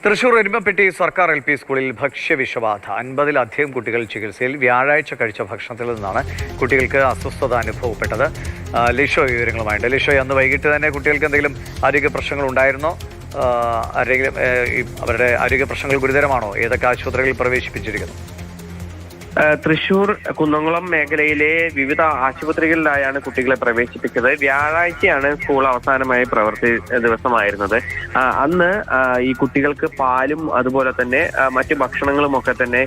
തൃശൂർ എരുമപ്പെട്ടി സർക്കാർ LP സ്കൂളിൽ ഭക്ഷ്യവിഷബാധ. 50-ലധികം കുട്ടികൾ ചികിത്സയിൽ. വ്യാഴാഴ്ച കഴിച്ച ഭക്ഷണത്തിൽ നിന്നാണ് കുട്ടികൾക്ക് അസ്വസ്ഥത അനുഭവപ്പെട്ടത്. ലിഷോ വിവരങ്ങളുമായിട്ട്. ലിഷോ, അന്ന് വൈകിട്ട് തന്നെ കുട്ടികൾക്ക് എന്തെങ്കിലും ആരോഗ്യ പ്രശ്നങ്ങൾ ഉണ്ടായിരുന്നോ? അവരുടെ ആരോഗ്യ പ്രശ്നങ്ങൾ ഗുരുതരമാണോ? ഏതൊക്കെ ആശുപത്രികളിൽ പ്രവേശിപ്പിച്ചിരിക്കുന്നു? തൃശൂർ കുന്നംകുളം മേഖലയിലെ വിവിധ ആശുപത്രികളിലായാണ് കുട്ടികളെ പ്രവേശിപ്പിച്ചത്. വ്യാഴാഴ്ചയാണ് സ്കൂൾ അവസാനമായി ദിവസമായിരുന്നത്. അന്ന് ഈ കുട്ടികൾക്ക് പാലും അതുപോലെ തന്നെ മറ്റു ഭക്ഷണങ്ങളും ഒക്കെ തന്നെ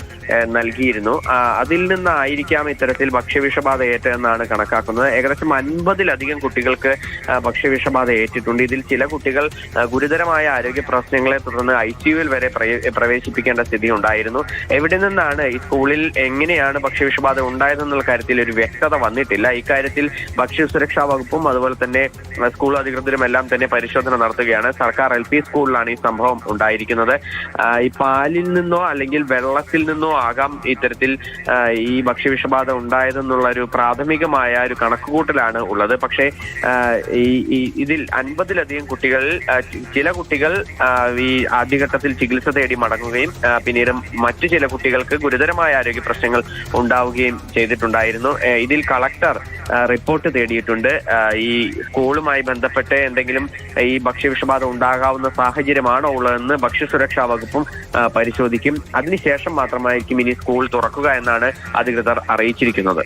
നൽകിയിരുന്നു. അതിൽ നിന്നായിരിക്കാം ഇത്തരത്തിൽ ഭക്ഷ്യവിഷബാധ ഏറ്റെന്നാണ് കണക്കാക്കുന്നത്. ഏകദേശം 50-ലധികം കുട്ടികൾക്ക് ഭക്ഷ്യവിഷബാധ ഏറ്റിട്ടുണ്ട്. ഇതിൽ ചില കുട്ടികൾ ഗുരുതരമായ ആരോഗ്യ പ്രശ്നങ്ങളെ തുടർന്ന് ICUവിൽ വരെ പ്രവേശിപ്പിക്കേണ്ട സ്ഥിതി ഉണ്ടായിരുന്നു. എവിടെ നിന്നാണ് ഈ സ്കൂളിൽ എങ്ങനെയാണ് ഭക്ഷ്യവിഷബാധ ഉണ്ടായതെന്നുള്ള കാര്യത്തിൽ ഒരു വ്യക്തത വന്നിട്ടില്ല. ഇക്കാര്യത്തിൽ ഭക്ഷ്യസുരക്ഷാ വകുപ്പും അതുപോലെ തന്നെ സ്കൂൾ അധികൃതരും എല്ലാം തന്നെ പരിശോധന നടത്തുകയാണ്. സർക്കാർ LP സ്കൂളിലാണ് ഈ സംഭവം ഉണ്ടായിരിക്കുന്നത്. ഈ പാലിൽ നിന്നോ അല്ലെങ്കിൽ വെള്ളത്തിൽ നിന്നോ ആകാം ഇത്തരത്തിൽ ഈ ഭക്ഷ്യവിഷബാധ ഉണ്ടായതെന്നുള്ള ഒരു പ്രാഥമികമായ ഒരു കണക്കുകൂട്ടലാണ് ഉള്ളത്. പക്ഷേ ഇതിൽ 50-ലധികം കുട്ടികൾ, ചില കുട്ടികൾ ഈ ആദ്യഘട്ടത്തിൽ ചികിത്സ തേടി മടങ്ങുകയും പിന്നീട് മറ്റു ചില കുട്ടികൾക്ക് ഗുരുതരമായ ആരോഗ്യ പ്രശ്നങ്ങൾ ഉണ്ടാവുകയും ചെയ്തിട്ടുണ്ടായിരുന്നു. ഇതിൽ കളക്ടർ റിപ്പോർട്ട് തേടിയിട്ടുണ്ട്. ഈ സ്കൂളുമായി ബന്ധപ്പെട്ട് എന്തെങ്കിലും ഈ ഭക്ഷ്യവിഷബാധ ഉണ്ടാകാവുന്ന സാഹചര്യമാണോ ഉള്ളതെന്ന് ഭക്ഷ്യസുരക്ഷാ വകുപ്പും പരിശോധിക്കും. അതിനുശേഷം മാത്രമായിരിക്കും ഇനി സ്കൂൾ തുറക്കുക എന്നാണ് അധികൃതർ അറിയിച്ചിരിക്കുന്നത്.